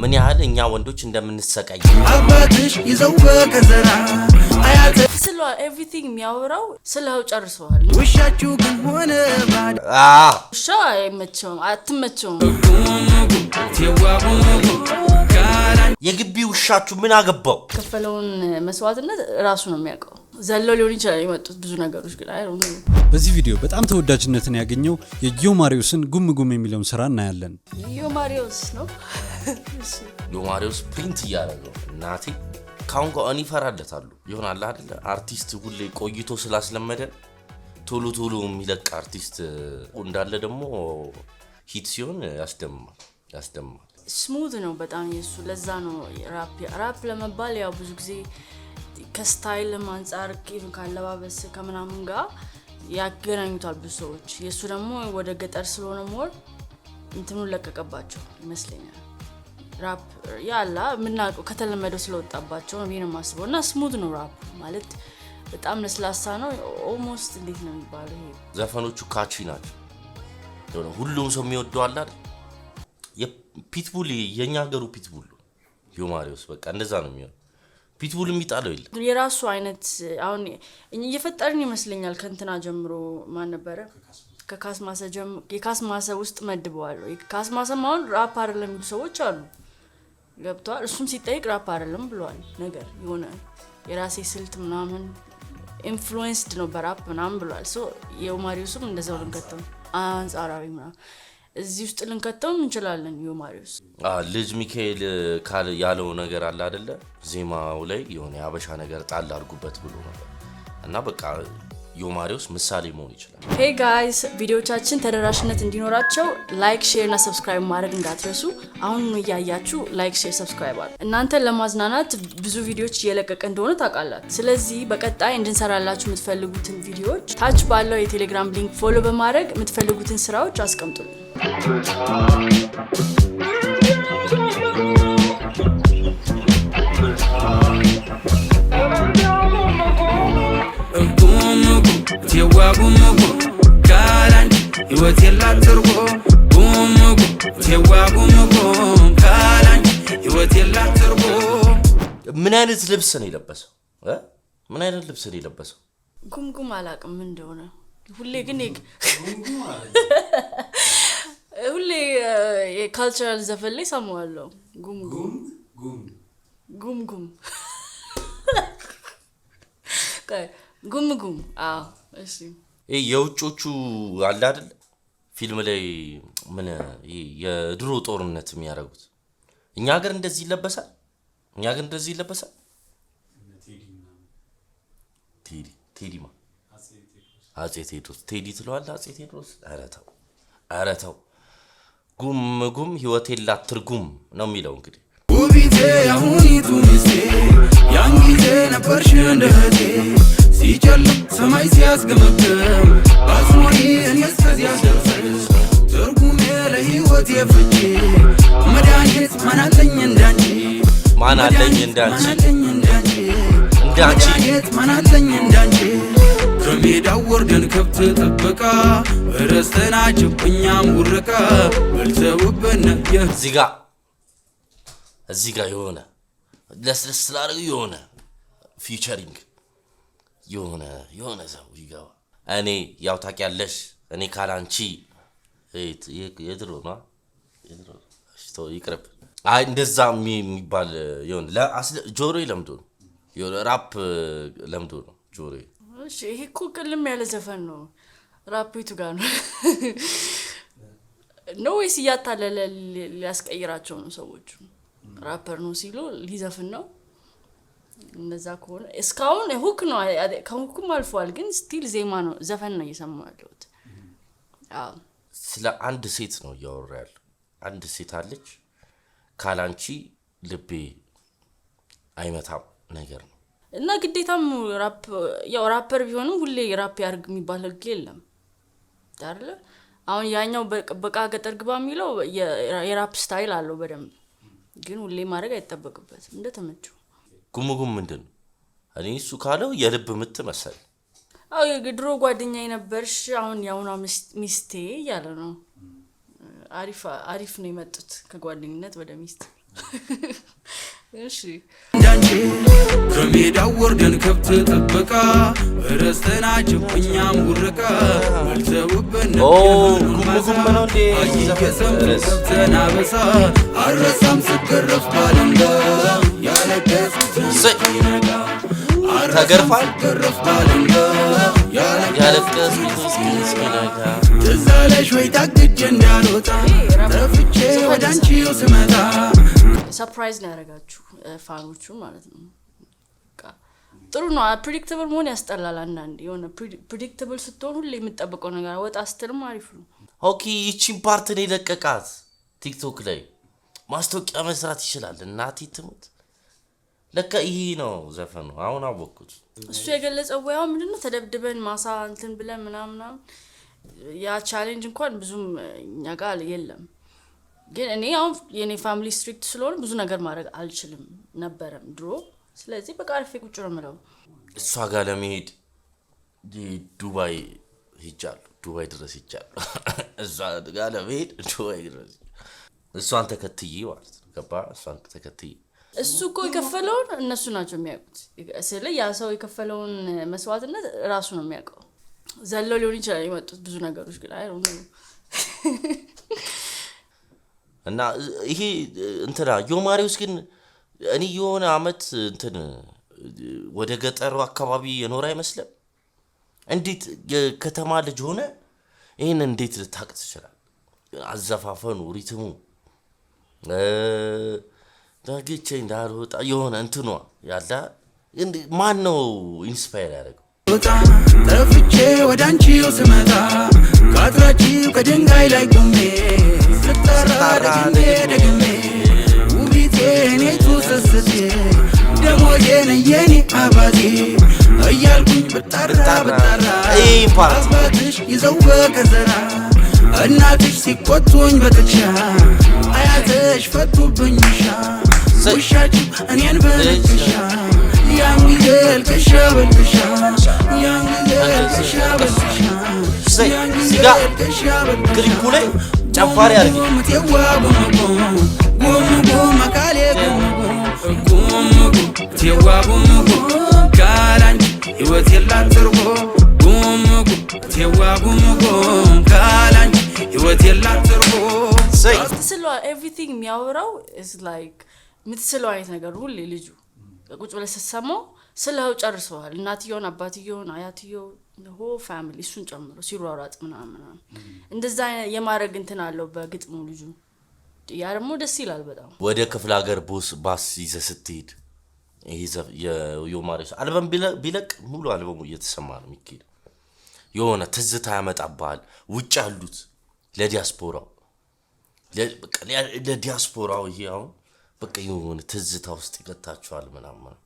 ምን ያህል እኛ ወንዶች እንደምንሰቃይ አባትሽ ይዘው በከዘራ አያተ ስለ ኤቭሪቲንግ የሚያወራው ስለው ጨርሰዋል ውሻችሁ ግን ሆነ ባድ ውሻ አይመቸውም አትመቸውም የግቢ ውሻችሁ ምን አገባው ከፈለውን መስዋዕትነት ራሱ ነው የሚያውቀው ዘሎ ሊሆን ይችላል የመጡት ብዙ ነገሮች ግን አይ ነው በዚህ ቪዲዮ በጣም ተወዳጅነትን ያገኘው የጊዮማሪዮስን ጉምጉም የሚለውን ስራ እናያለን ጊዮማሪዮስ ነው ጊዮማሪዮስ ፕሪንት ያያለው ናቲ ካውን ጋር ይፈራደታሉ ይሆናል አይደል አርቲስት ሁሌ ቆይቶ ስላስለመደ ቶሎ የሚለቅ አርቲስት እንዳለ ደግሞ ሂት ሲሆን ያስደምማል ስሙዝ ነው በጣም የሱ ለዛ ነው ራፕ ለመባል ያው ብዙ ጊዜ ከስታይል አንፃር ካለባበስ ከምናምን ጋር ያገናኙታል ብዙ ሰዎች የሱ ደግሞ ወደ ገጠር ስለሆነ ሞር እንትኑን ለቀቀባቸው ይመስለኛል ራፕ ያላ ምናቀው ከተለመደው ስለወጣባቸው ነው ይሄን ማስበውና ስሙዝ ነው ራፕ ማለት በጣም ለስላሳ ነው ኦልሞስት እንዴት ነው የሚባለው ይሄ ዘፈኖቹ ካቺ ናቸው ሁሉም ሰው የሚወደው አለ አይደል የፒትቡል የኛ ሀገሩ ፒትቡል ጊዮማሪዮስ በቃ እንደዛ ነው የሚሆነው ፒትቡል የሚጣለው ይል የራሱ አይነት አሁን እየፈጠርን ይመስለኛል ከንትና ጀምሮ ማን ነበረ ከካስማሰ ውስጥ መድበዋል የካስማሰ ማውን ራፕ አይደለም የሚሉ ሰዎች አሉ ገብቷል እሱም ሲጠይቅ ራፕ አይደለም ብሏል ነገር የሆነ የራሴ ስልት ምናምን ኢንፍሉዌንስድ ነው በራፕ ምናምን ብሏል ሶ የጊዮማሪዮስም እንደዛው ልንከተው አንጻራዊ ምናምን እዚህ ውስጥ ልንከተው እንችላለን ጊዮማሪዮስ ልጅ ሚካኤል ካለ ያለው ነገር አለ አይደለ ዜማው ላይ የሆነ ያበሻ ነገር ጣል አድርጉበት ብሎ ነበር እና በቃ ጊዮማሪዮስ ምሳሌ መሆን ይችላል ሄይ ጋይስ ቪዲዮቻችን ተደራሽነት እንዲኖራቸው ላይክ ሼር እና ሰብስክራይብ ማድረግ እንዳትረሱ አሁን ያያችሁ ላይክ ሼር ሰብስክራይብ አድርጉ እናንተ ለማዝናናት ብዙ ቪዲዮዎች እየለቀቀ እንደሆነ ታውቃላችሁ ስለዚህ በቀጣይ እንድንሰራላችሁ የምትፈልጉትን ቪዲዮዎች ታች ባለው የቴሌግራም ሊንክ ፎሎ በማድረግ የምትፈልጉትን ስራዎች አስቀምጡልን ጉምጉ ካላን ህይወት የላትርጎ ጉምጉ ካላን ህይወት የላትርጎ ምን አይነት ልብስ ነው የለበሰው ምን አይነት ልብስ ነው የለበሰው ጉምጉም አላቅም እንደሆነ ሁሌ ግን ሁሌ የካልቸራል ዘፈን ላይ ሰማዋለሁ ጉምጉም አዎ እሺ የውጮቹ አለ አይደል ፊልም ላይ ምን የድሮ ጦርነት የሚያደርጉት እኛ ሀገር እንደዚህ ይለበሳል ቴዲማ አጼ ቴዎድሮስ ቴዲ ትለዋል አጼ ቴዎድሮስ አረታው ጉምጉም ህይወት የላት ትርጉም ነው የሚለው እንግዲህ ውቢቴ ያሁኒቱ ሚስቴ ያን ጊዜ ነበርሽ እንደህቴ ሲጨልም ሰማይ ሲያስገመግም ባስሞሪ እኔ እስከዚያ ደርሰሽ ትርጉሜ ለህይወት የፍቺ መድኃኒት ማናለኝ እንዳንቺ ማናለኝ እንዳንቺ ከሜዳው ወርደን ከብት ጥበቃ በረስተናችሁ እኛም ውርቃ በልተውብን እዚህ ጋር የሆነ ለስለስ ስላደረጉ የሆነ ፊቸሪንግ የሆነ ሰው ይገባ እኔ ያው ታውቂያለሽ እኔ ካላንቺ የድሮ ነው ይቅርብ አይ እንደዛ የሚባል የሆነ ጆሮ ለምዶ ነው የሆነ ራፕ ለምዶ ነው ጆሮ እሺ ይሄ እኮ ቅልም ያለ ዘፈን ነው ራፕቱ ጋር ነው ነው ወይስ ያታለለ ሊያስቀይራቸው ነው ሰዎች ራፐር ነው ሲሉ ሊዘፍን ነው እንደዛ ከሆነ እስካሁን ሁክ ነው ከሁክም አልፏል ግን ስቲል ዜማ ነው ዘፈን ነው እየሰማሁት ስለ አንድ ሴት ነው ያወራል አንድ ሴት አለች ካላንቺ ልቤ አይመታም ነገር ነው እና ግዴታም ራፐር ቢሆንም ሁሌ ራፕ ያርግ የሚባል ህግ የለም አይደል አሁን ያኛው በቃ ገጠር ግባ የሚለው የራፕ ስታይል አለው በደንብ ግን ሁሌ ማድረግ አይተበቅበትም እንደተመቸው ጉምጉም ምንድነው እኔ እሱ ካለው የልብ ምት መሰል የድሮ ጓደኛዬ ነበርሽ አሁን ያውና ሚስቴ ያለ ነው አሪፍ ነው የመጡት ከጓደኝነት ወደ ሚስት እሺ እንዳንቺ ከሜዳው ወርደን ከብት ጥበቃ ረስተናቸው እኛም ጉርቃ መልሰውብን ጉም ነው እንዴ ከብተን አበሳ አረሳም ስገረፍ ባለንጋ ያለቀስኩትን ሲነጋ ተገርፋል ገረፍ ባለንጋ ያለቀስኩትን ሲነጋ ትዝ አለሽ ወይ ታግጄ እንዳልወጣ ጠፍቼ ወደ አንቺው ስመጣ ሰርፕራይዝ ነው ያደረጋችሁ ፋኖቹ ማለት ነው። ጥሩ ነው። ፕሪዲክተብል መሆን ያስጠላል አንዳንዴ። የሆነ ፕሪዲክተብል ስትሆን ሁሌ የምትጠብቀው ነገር ወጣ ስትልም አሪፍ ነው። ኦኬ ይቺን ፓርት ነው የለቀቃት ቲክቶክ ላይ ማስታወቂያ መስራት ይችላል። እናቴ ትሙት ለካ ይሄ ነው ዘፈኑ። አሁን አወቅኩት። እሱ የገለጸው ወያው ምንድነው ተደብድበን ማሳ እንትን ብለን ምናምን ያ ቻሌንጅ እንኳን ብዙም እኛ ጋር የለም። ግን እኔ አሁን የኔ ፋሚሊ ስትሪክት ስለሆነ ብዙ ነገር ማድረግ አልችልም ነበርም ድሮ። ስለዚህ በቃ አርፌ ቁጭ ነው የምለው። እሷ ጋር ለመሄድ ዱባይ ሄጃለሁ። ዱባይ ድረስ ሄጃለሁ። እሷ ጋር ለመሄድ ዱባይ ድረስ እሷን ተከትዬ ማለት ነው። ገባ? እሷን ተከትዬ እሱ እኮ የከፈለውን እነሱ ናቸው የሚያውቁት። ስለ ያ ሰው የከፈለውን መስዋዕትነት ራሱ ነው የሚያውቀው። ዘለው ሊሆን ይችላል የመጡት ብዙ ነገሮች ግን አይ ነው እና ይሄ እንትና ዮማሪውስ ግን እኔ የሆነ አመት እንትን ወደ ገጠሩ አካባቢ የኖረ አይመስልም። እንዴት የከተማ ልጅ ሆነ ይሄን እንዴት ልታውቅ ትችላለህ? አዘፋፈኑ፣ ሪትሙ ዳግቼ እንዳልወጣ የሆነ እንትኗ ያላ ማን ነው ኢንስፓየር ያደረገው? ጠፍቼ ወደ አንቺው ስመጣ ካትራቺው ከድንጋይ ላይ ቆሜ ስጠራ ደግሜ ውቢቴ እኔቱ ስስቴ ደሞዬ ነየኔ አባቴ እያልኩኝ ብጣራ አባትሽ ይዘው በከዘራ እናትሽ ሲቆጡኝ በጥቻ አያትሽ ፈቱብኝ ውሻችሁ እኔን በነጭሻ ያን ጊዜ ልክሻ በልክሻ ያን ጊዜ ልክሻ በልክሻ ያን ጊዜ ልክሻ በልክሻ ክሊፑ ላይ ጨፋሪ አድርጊ ምቴዋ ጉምጉ መካሌ ጉምጉ ምቴዋ ጉምጉ ካላንቺ ሕይወት የላት ትርጉም ጉምጉ ምቴዋ ጉምጉ ካላንቺ ሕይወት የላት ትርጉም ትስለዋ ኤቭሪቲንግ የሚያወራው ኢዝ ላይክ ምትስለው አይነት ነገር ሁሌ ልጁ ቁጭ ብለህ ስትሰማው ስለው ጨርሰዋል። እናትየውን፣ አባትየውን፣ አያትየውን ሆ ፋሚሊ እሱን ጨምሮ ሲሯሯጥ ምናምን እንደዛ የማረግ እንትን አለው በግጥሙ ልጁ። ያ ደግሞ ደስ ይላል በጣም። ወደ ክፍለ ሀገር ባስ ይዘህ ስትሄድ ይሄ የዮማሪውስ አልበም ቢለቅ ሙሉ አልበሙ እየተሰማ ነው የሚሄድ። የሆነ ትዝታ ያመጣብሃል። ውጭ ያሉት ለዲያስፖራው ለዲያስፖራው ይሄ አሁን በቃ የሆነ ትዝታ ውስጥ ይከታቸዋል ምናምን።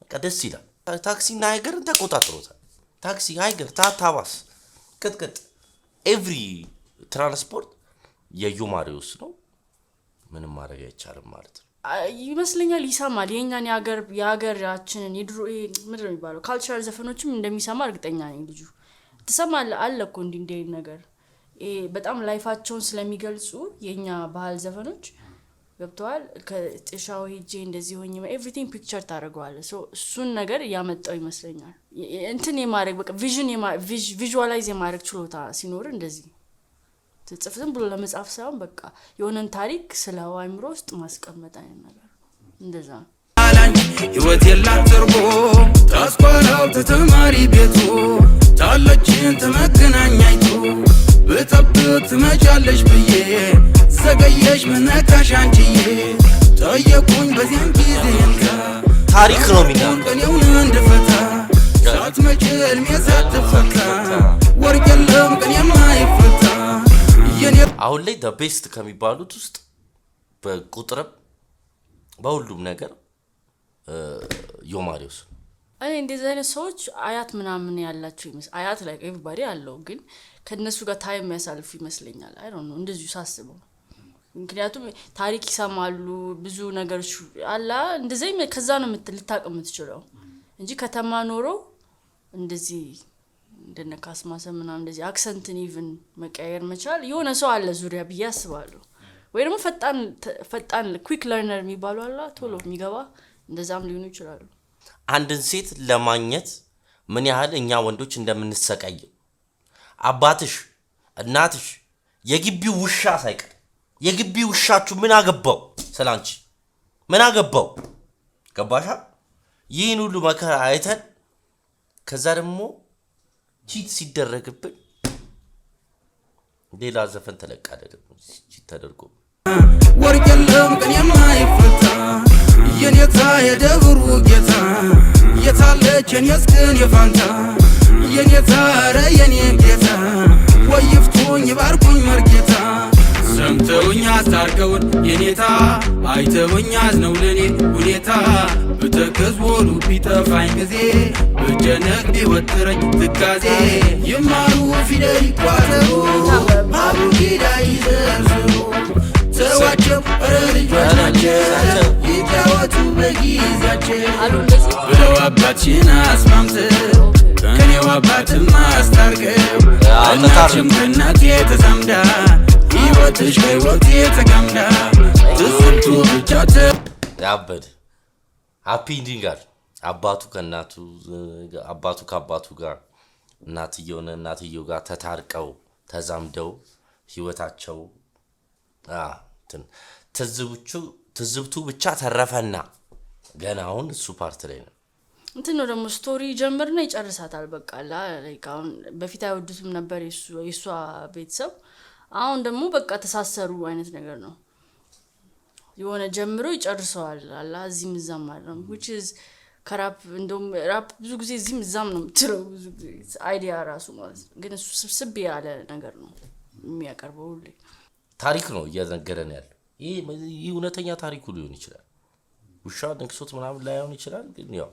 በቃ ደስ ይላል። ታክሲና ሃይገርን ተቆጣጥሮታል። ታክሲ፣ ሃይገር፣ ታባስ፣ ቅጥቅጥ ኤቭሪ ትራንስፖርት የዮማሪውስ ነው። ምንም ማድረግ አይቻልም ማለት ነው ይመስለኛል። ይሰማል የኛን የሀገራችንን የድሮ ምንድን ነው የሚባለው ካልቸራል ዘፈኖችም እንደሚሰማ እርግጠኛ ነኝ ልጁ። ትሰማለህ አለ እኮ እንዲህ ነገር በጣም ላይፋቸውን ስለሚገልጹ የኛ ባህል ዘፈኖች ገብተዋል። ከጥሻው ሄጄ እንደዚህ ሆኜ ኤቭሪቲንግ ፒክቸር ታደርገዋለህ። ሶ እሱን ነገር ያመጣው ይመስለኛል። እንትን የማድረግ በቃ ቪዥዋላይዝ የማድረግ ችሎታ ሲኖር እንደዚህ ትጽፍ ዝም ብሎ ለመጻፍ ሳይሆን በቃ የሆነን ታሪክ ስለ አእምሮ ውስጥ ማስቀመጥ አይነት ነገር እንደዛ ነው። ሕይወት የላት ትርጉም ታስቆላው ተተማሪ ቤቱ ታለችን ተመገናኛይቱ በጠብቅ ትመጫለሽ ብዬ ዘገየሽ መነካሽ አንቺዬ ጠየቁኝ በዚያን ጊዜ ታሪክ ነው የሚናገረው። ቀኔውን እንድፈታ ሳትመጪ እልሜ ሳትፈታ ወርቅ የለም ቀን የማይፈታ አሁን ላይ ቤስት ከሚባሉት ውስጥ በቁጥርም በሁሉም ነገር ዮማሪውስ። እኔ እንደዚህ አይነት ሰዎች አያት ምናምን ያላቸው አያት ላይ ኤቭሪባዲ አለው፣ ግን ከነሱ ጋር ታይም የሚያሳልፉ ይመስለኛል። አይ ዶንት ኖ እንደዚሁ ሳስበው። ምክንያቱም ታሪክ ይሰማሉ ብዙ ነገሮች አላ እንደዚህ ከዛ ነው ልታውቅ የምትችለው እንጂ ከተማ ኖሮ እንደዚህ እንደነ ካስማሰ ምናምን እንደዚህ አክሰንትን ኢቭን መቀየር መቻል የሆነ ሰው አለ ዙሪያ ብዬ አስባለሁ። ወይ ደግሞ ፈጣን ኩዊክ ለርነር የሚባሉ አላ ቶሎ የሚገባ እንደዛም ሊሆኑ ይችላሉ አንድን ሴት ለማግኘት ምን ያህል እኛ ወንዶች እንደምንሰቃይ አባትሽ እናትሽ የግቢው ውሻ ሳይቀር የግቢው ውሻችሁ ምን አገባው ሰላንቺ ምን አገባው ገባሻ ይህን ሁሉ መከራ አይተን ከዛ ደግሞ ቺት ሲደረግብን ሌላ ዘፈን ተለቃደ ደግሞ ቺት ተደርጎ ወርቅ የለም ቀን የማይፈታ የኔታ የደብሩ ጌታ የታለች የኔስ ግን የፋንታ የኔታ ኧረ የኔ ጌታ ወይፍቱኝ ይባርኩኝ መርጌታ ሰምተውኝ አስታርቀውን የኔታ አይተውኝ አዝነው ለኔ ሁኔታ ብተከዝ ወሉ ቢጠፋኝ ጊዜ ብጨነቅ ቢወጥረኝ ትካዜ ይማሩ ፊደል ይቋጠሩ አቡጊዳ ይዘርዝሩ ተዋቸው ኧረ ልጆች ናቸው ይጫወቱ በጊዜያቸው ብለው አባትሽን አስማምተው ከኔው አባትም አስታርቀው እናትሽም ከእናቴ ተዛምዳ ሕይወትሽ ከሕይወቴ ተጋምዳ ትዝብቱ ብቻ ያበድ ሃፒ ኢንዲንግ ጋር አባቱ ከእናቱ አባቱ ከአባቱ ጋር እናትየው ጋር ተታርቀው ተዛምደው ሕይወታቸው ትዝብቱ ብቻ ተረፈና ገና አሁን እሱ ፓርት ላይ ነው እንትን ነው ደግሞ ስቶሪ ጀምርና ይጨርሳታል በቃላ ላይክ አሁን በፊት አይወዱትም ነበር የሷ ቤተሰብ አሁን ደግሞ በቃ ተሳሰሩ አይነት ነገር ነው የሆነ ጀምሮ ይጨርሰዋል አላ እዚህም እዛም አይደለም which is ከራፕ እንደውም ራፕ ብዙ ጊዜ እዚህም እዛም ነው የምትለው ብዙ ጊዜ አይዲያ ራሱ ማለት ግን እሱ ስብስብ ያለ ነገር ነው የሚያቀርበው ሁሌ ታሪክ ነው እየነገረን ያለው ይሄ እውነተኛ ታሪኩ ሊሆን ይችላል ውሻ ነክሶት ምናምን ላይሆን ይችላል ግን ያው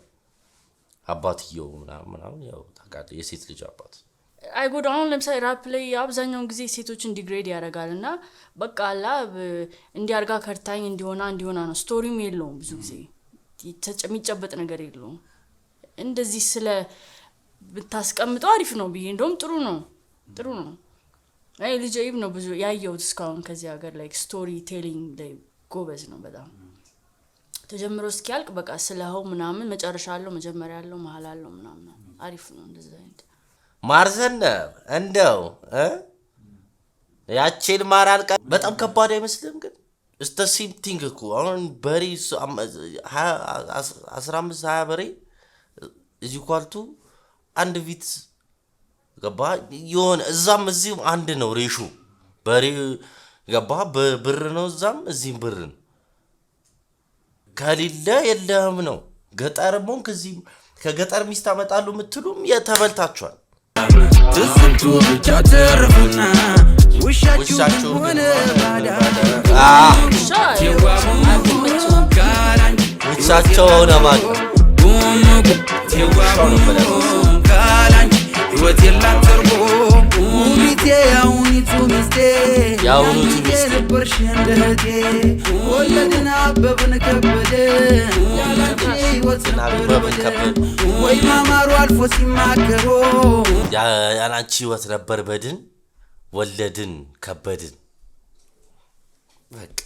አባትየው ምናምን ያው ታውቃለህ የሴት ልጅ አባት አይጎዳውን ለምሳሌ ራፕ ላይ አብዛኛውን ጊዜ ሴቶችን ዲግሬድ ያደርጋልና በቃ አላ እንዲያርጋ ከርታኝ እንዲሆና ነው ስቶሪም የለውም ብዙ ጊዜ የሚጨበጥ ነገር የለውም እንደዚህ ስለ ብታስቀምጠው አሪፍ ነው ብዬ እንደውም ጥሩ ነው አይ ልጅ አይብ ነው ብዙ ያየሁት እስካሁን ከዚህ ሀገር ላይክ ስቶሪ ቴሊንግ ላይ ጎበዝ ነው በጣም ተጀምሮ እስኪያልቅ በቃ ስለሆው ምናምን መጨረሻ አለው መጀመሪያ አለው መሃል አለው ምናምን አሪፍ ነው እንደዛ አይነት ማርዘነብ እንደው ያቺን ማራል በጣም ከባድ አይመስልም ግን እስተ ሴም ቲንግ እኮ አሁን በሬ 15 20 በሬ እዚህ ኳልቱ አንድ ቪት ገባ ይሆን እዛም እዚህም አንድ ነው ሬሹ በሬ ገባ ብር ነው እዛም እዚህም ብር ነው ከሌለ የለም ነው ገጠርሞን ከዚህ ከገጠር ሚስት አመጣሉ ምትሉም የተበልታችኋል ትዝብቱ ብቻ ተረፈና ውሻችሁ ሆነ ባዳ ውሻቸው ሆነ ባዳ ሕይወት የላት ትርጉም ሚቴ ያሁኒቱ ሚስቴ ነበርሽ እንደ እህቴ ወለድን አበብን ከበደ ያላንቺ ሕይወት ነበር በደን ወይ ማማሩ አልፎ ሲማከሮ ያላንቺ ሕይወት ነበር በድን ወለድን ከበድን በቃ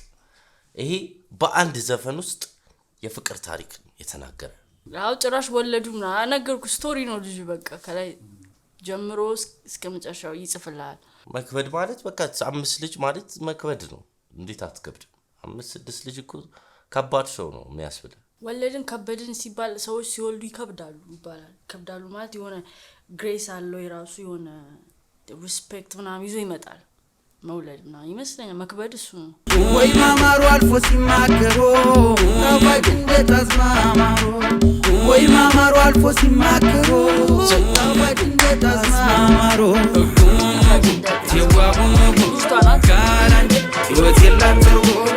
ይሄ በአንድ ዘፈን ውስጥ የፍቅር ታሪክ የተናገረ ያው ጭራሽ ወለዱና ነገርኩ ስቶሪ ነው ልጅ በቃ ከላይ ጀምሮ እስከ መጨረሻው ይጽፍልሃል መክበድ ማለት በቃ 5 ልጅ ማለት መክበድ ነው እንዴት አትከብድ 5-6 ልጅ እኮ ከባድ ሰው ነው የሚያስብል ወለድን ከበድን ሲባል ሰዎች ሲወልዱ ይከብዳሉ ይባላል ከብዳሉ ማለት የሆነ ግሬስ አለው የራሱ የሆነ ሪስፔክት ምናምን ይዞ ይመጣል መውለድና ይመስለኛል መክበድ እሱ ነው ወይ ማማሩ አልፎ ሲማከሮ ታፋጅ እንደታስማማሮ ወይ ማማሩ አልፎ ሲማከሮ ታፋጅ እንደታስማማሮ ካላንቺ ሕይወት የላት ትርጉም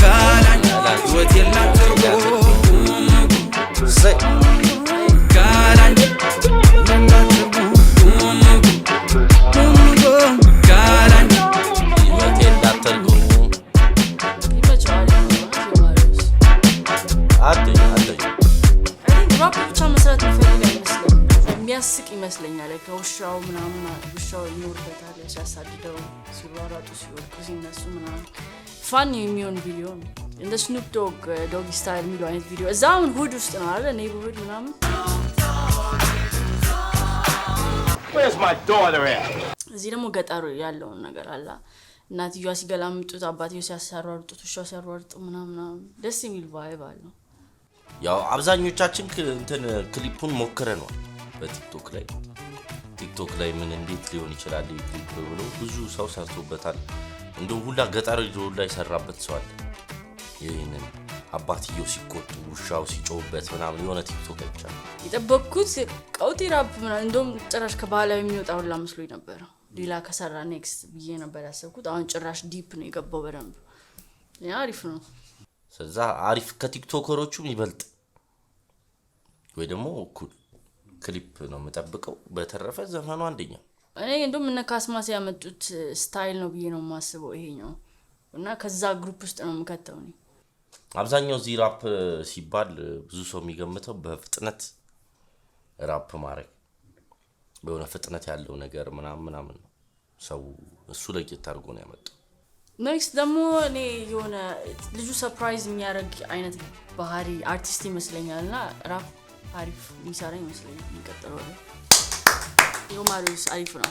ካላንቺ ሕይወት የላት ትርጉም የሚያስቅ ይመስለኛል ከውሻው ምናምን ውሻ ውሻው ይኖርበታል ሲያሳድደው ሲሯሯጡ ሲወርቁ ሲነሱ ምናምን ፋን የሚሆን ቪዲዮ ነው እንደ ስኑፕ ዶግ ስታይል የሚለው አይነት ቪዲዮ እዛውን ሁድ ውስጥ ነው አይደል ኔይበርሁድ ምናምን Where's my daughter at? እዚህ ደግሞ ገጠሩ ያለውን ነገር አላ እናትየዋ ሲገላምጡት አባትየው ሲያሳሯሩጡት ውሻው ሲያሯሩጡ ምናምን ደስ የሚል ቫይብ አለው ያው አብዛኞቻችን እንትን ክሊፑን ሞክረናል በቲክቶክ ላይ ምን እንዴት ሊሆን ይችላል ክሊፕ ብሎ ብዙ ሰው ሰርቶበታል እንደው ሁላ ገጠር ላይ ሰራበት ሰው አለ ይሄንን አባትየው ሲቆጡ ውሻው ሲጮህበት ምናምን የሆነ ቲክቶክ አይቻል የጠበቅኩት ቀውጢ ራፕ ምናምን እንደውም ጭራሽ ከባህላዊ የሚወጣው ሁላ መስሎኝ ነበር ሌላ ከሰራ ኔክስት ብዬ ነበር ያሰብኩት አሁን ጭራሽ ዲፕ ነው የገባው በደንብ ያ አሪፍ ነው ስለዛ አሪፍ ከቲክቶከሮቹም ይበልጥ ወይ ደግሞ እኩል ክሊፕ ነው የምጠብቀው በተረፈ ዘፈኑ አንደኛ እኔ እንደውም እነ ካስማስ ያመጡት ስታይል ነው ብዬ ነው የማስበው ይሄኛው እና ከዛ ግሩፕ ውስጥ ነው የምከተው እኔ አብዛኛው ዚ ራፕ ሲባል ብዙ ሰው የሚገምተው በፍጥነት ራፕ ማድረግ በሆነ ፍጥነት ያለው ነገር ምናምን ሰው እሱ ላይ እየታርጎ ነው ያመጣው ኔክስት ደግሞ እኔ የሆነ ልጁ ሰርፕራይዝ የሚያደርግ አይነት ባህሪ አርቲስት ይመስለኛልና ራፕ አሪፍ የሚሰራ ይመስለኛል የሚቀጥለው ዮማሪውስ አሪፍ ነው